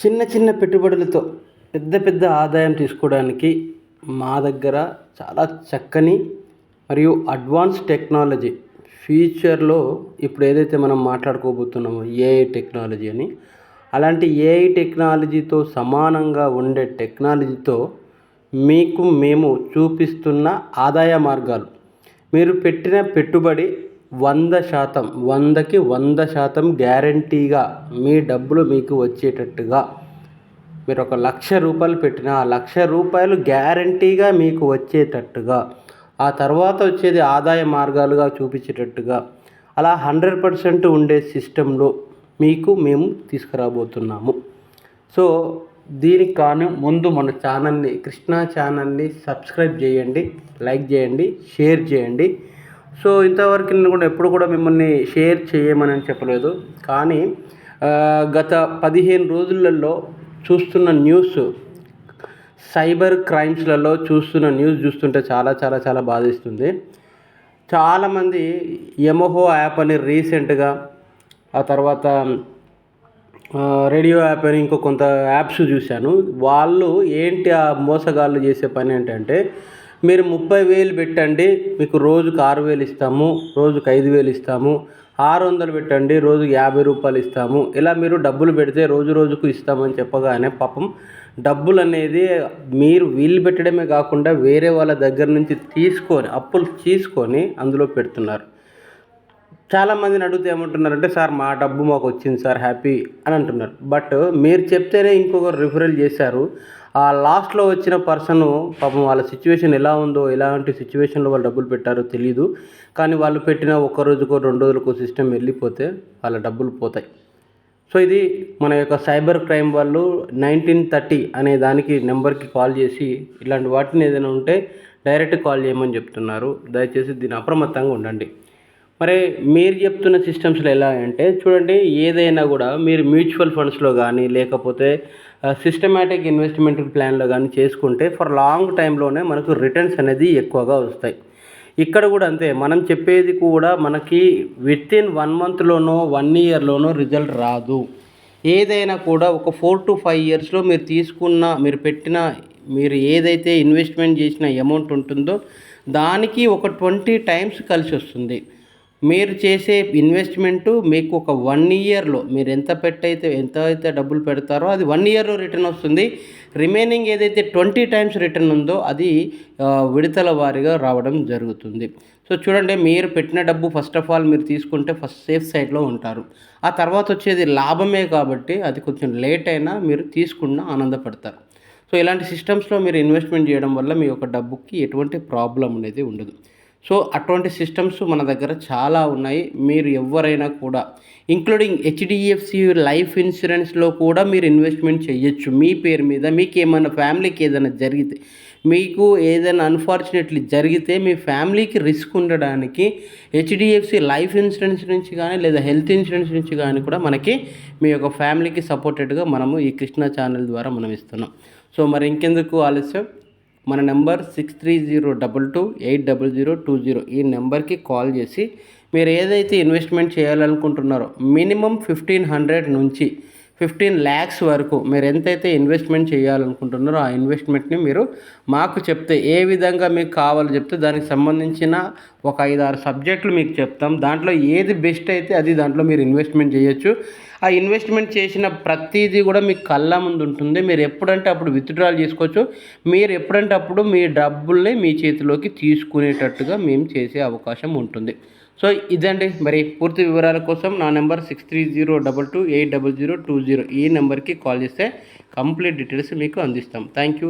చిన్న చిన్న పెట్టుబడులతో పెద్ద పెద్ద ఆదాయం తీసుకోవడానికి మా దగ్గర చాలా చక్కని మరియు అడ్వాన్స్ టెక్నాలజీ ఫ్యూచర్లో ఇప్పుడు ఏదైతే మనం మాట్లాడుకోబోతున్నామో ఏఐ టెక్నాలజీ అని, అలాంటి ఏఐ టెక్నాలజీతో సమానంగా ఉండే టెక్నాలజీతో మీకు మేము చూపిస్తున్న ఆదాయ మార్గాలు. మీరు పెట్టిన పెట్టుబడి 100%, 100కి 100% గ్యారంటీగా మీ డబ్బులు మీకు వచ్చేటట్టుగా, మీరు ఒక ₹1,00,000 పెట్టిన ఆ ₹1,00,000 గ్యారంటీగా మీకు వచ్చేటట్టుగా, ఆ తర్వాత వచ్చేది ఆదాయ మార్గాలుగా చూపించేటట్టుగా, అలా 100% ఉండే సిస్టంలో మీకు మేము తీసుకురాబోతున్నాము. సో దీనికి కాను ముందు మన ఛానల్ని, కృష్ణా ఛానల్ని సబ్స్క్రైబ్ చేయండి, లైక్ చేయండి, షేర్ చేయండి. సో ఇంతవరకు నేను కూడా ఎప్పుడు కూడా మిమ్మల్ని షేర్ చేయమని చెప్పలేదు, కానీ గత 15 రోజులలో చూస్తున్న న్యూస్, సైబర్ క్రైమ్స్లలో చూస్తున్న న్యూస్ చూస్తుంటే చాలా చాలా చాలా బాధిస్తుంది. చాలామంది యమహో యాప్ అని రీసెంట్గా, ఆ తర్వాత రేడియో యాప్ అని ఇంకో కొంత యాప్స్ చూశాను. వాళ్ళు ఏంటి ఆ మోసగాళ్ళు చేసే పని ఏంటంటే, మీరు 30,000 పెట్టండి, మీకు రోజుకు 6,000 ఇస్తాము, రోజుకు 5,000 ఇస్తాము, 600 పెట్టండి, రోజుకు ₹50 ఇస్తాము, ఇలా మీరు డబ్బులు పెడితే రోజు రోజుకు ఇస్తామని చెప్పగానే పాపం డబ్బులు అనేది మీరు వీళ్ళు పెట్టడమే కాకుండా వేరే వాళ్ళ దగ్గర నుంచి తీసుకొని, అప్పులు తీసుకొని అందులో పెడుతున్నారు. చాలామందిని అడిగితే ఏమంటున్నారంటే, సార్ మా డబ్బు మాకు వచ్చింది సార్, హ్యాపీ అని అంటున్నారు. బట్ మీరు చెప్తేనే ఇంకొకరు రిఫరల్ చేశారు. ఆ లాస్ట్లో వచ్చిన పర్సను పాపం వాళ్ళ సిచ్యువేషన్ ఎలా ఉందో, ఎలాంటి సిచ్యువేషన్లో వాళ్ళు డబ్బులు పెట్టారో తెలీదు. కానీ వాళ్ళు పెట్టిన ఒక రోజుకో 2 రోజులకో సిస్టమ్ వెళ్ళిపోతే వాళ్ళ డబ్బులు పోతాయి. సో ఇది మన యొక్క సైబర్ క్రైమ్ వాళ్ళు 1930 అనే దానికి నెంబర్కి కాల్ చేసి ఇలాంటి వాటిని ఏదైనా ఉంటే డైరెక్ట్ కాల్ చేయమని చెప్తున్నారు. దయచేసి దీన్ని అప్రమత్తంగా ఉండండి. మరి మీరు చెప్తున్న సిస్టమ్స్లో ఎలా అంటే చూడండి, ఏదైనా కూడా మీరు మ్యూచువల్ ఫండ్స్లో కానీ లేకపోతే సిస్టమాటిక్ ఇన్వెస్ట్మెంట్ ప్లాన్లో కానీ చేసుకుంటే ఫర్ లాంగ్ టైంలోనే మనకు రిటర్న్స్ అనేది ఎక్కువగా వస్తాయి. ఇక్కడ కూడా అంతే, మనం చెప్పేది కూడా మనకి వితిన్ 1 మంత్లోనో 1 ఇయర్లోనో రిజల్ట్ రాదు. ఏదైనా కూడా ఒక 4 to 5 ఇయర్స్లో మీరు తీసుకున్న, మీరు పెట్టిన, మీరు ఏదైతే ఇన్వెస్ట్మెంట్ చేసిన అమౌంట్ ఉంటుందో దానికి ఒక 20 టైమ్స్ కలిసి వస్తుంది. మీరు చేసే ఇన్వెస్ట్మెంటు మీకు ఒక 1 ఇయర్లో మీరు ఎంత అయితే డబ్బులు పెడతారో అది 1 ఇయర్లో రిటర్న్ వస్తుంది. రిమైనింగ్ ఏదైతే 20 టైమ్స్ రిటర్న్ ఉందో అది విడతల వారీగా రావడం జరుగుతుంది. సో చూడండి, మీరు పెట్టిన డబ్బు ఫస్ట్ ఆఫ్ ఆల్ మీరు తీసుకుంటే ఫస్ట్ సేఫ్ సైడ్లో ఉంటారు. ఆ తర్వాత వచ్చేది లాభమే కాబట్టి అది కొంచెం లేట్ అయినా మీరు తీసుకున్న ఆనందపడతారు. సో ఇలాంటి సిస్టమ్స్లో మీరు ఇన్వెస్ట్మెంట్ చేయడం వల్ల మీ యొక్క డబ్బుకి ఎటువంటి ప్రాబ్లం అనేది ఉండదు. సో అటువంటి సిస్టమ్స్ మన దగ్గర చాలా ఉన్నాయి. మీరు ఎవరైనా కూడా ఇంక్లూడింగ్ హెచ్డిఎఫ్సి లైఫ్ ఇన్సూరెన్స్లో కూడా మీరు ఇన్వెస్ట్మెంట్ చేయొచ్చు. మీ పేరు మీద మీకు ఏమైనా ఫ్యామిలీకి ఏదైనా జరిగితే, మీకు ఏదైనా అన్ఫార్చునేట్లీ జరిగితే మీ ఫ్యామిలీకి రిస్క్ ఉండడానికి హెచ్డిఎఫ్సి లైఫ్ ఇన్సూరెన్స్ నుంచి కానీ లేదా హెల్త్ ఇన్సూరెన్స్ నుంచి కానీ కూడా మనకి మీ యొక్క ఫ్యామిలీకి సపోర్టెడ్గా మనము ఈ కృష్ణా ఛానల్ ద్వారా మనం ఇస్తున్నాం. సో మరి ఇంకెందుకు ఆలస్యం, మన నెంబర్ 6302280020 ఈ నెంబర్కి కాల్ చేసి మీరు ఏదైతే ఇన్వెస్ట్మెంట్ చేయాలనుకుంటున్నారో మినిమం 1,500 నుంచి 15 lakhs వరకు మీరు ఎంతైతే ఇన్వెస్ట్మెంట్ చేయాలనుకుంటున్నారో ఆ ఇన్వెస్ట్మెంట్ని మీరు మాకు చెప్తే, ఏ విధంగా మీకు కావాలో చెప్తే దానికి సంబంధించిన ఒక 5-6 సబ్జెక్టులు మీకు చెప్తాం. దాంట్లో ఏది బెస్ట్ అయితే అది దాంట్లో మీరు ఇన్వెస్ట్మెంట్ చేయొచ్చు. ఆ ఇన్వెస్ట్మెంట్ చేసిన ప్రతిదీ కూడా మీకు కళ్ళ ముందు ఉంటుంది. మీరు ఎప్పుడంటే అప్పుడు విత్డ్రాల్ చేసుకోవచ్చు. మీరు ఎప్పుడంటే అప్పుడు మీ డబ్బుల్ని మీ చేతిలోకి తీసుకునేటట్టుగా మేము చేసే అవకాశం ఉంటుంది. సో ఇదండి, మరి పూర్తి వివరాల కోసం నా నెంబర్ 6302280020 ఈ నెంబర్కి కాల్ చేస్తే కంప్లీట్ డీటెయిల్స్ మీకు అందిస్తాం. Thank you.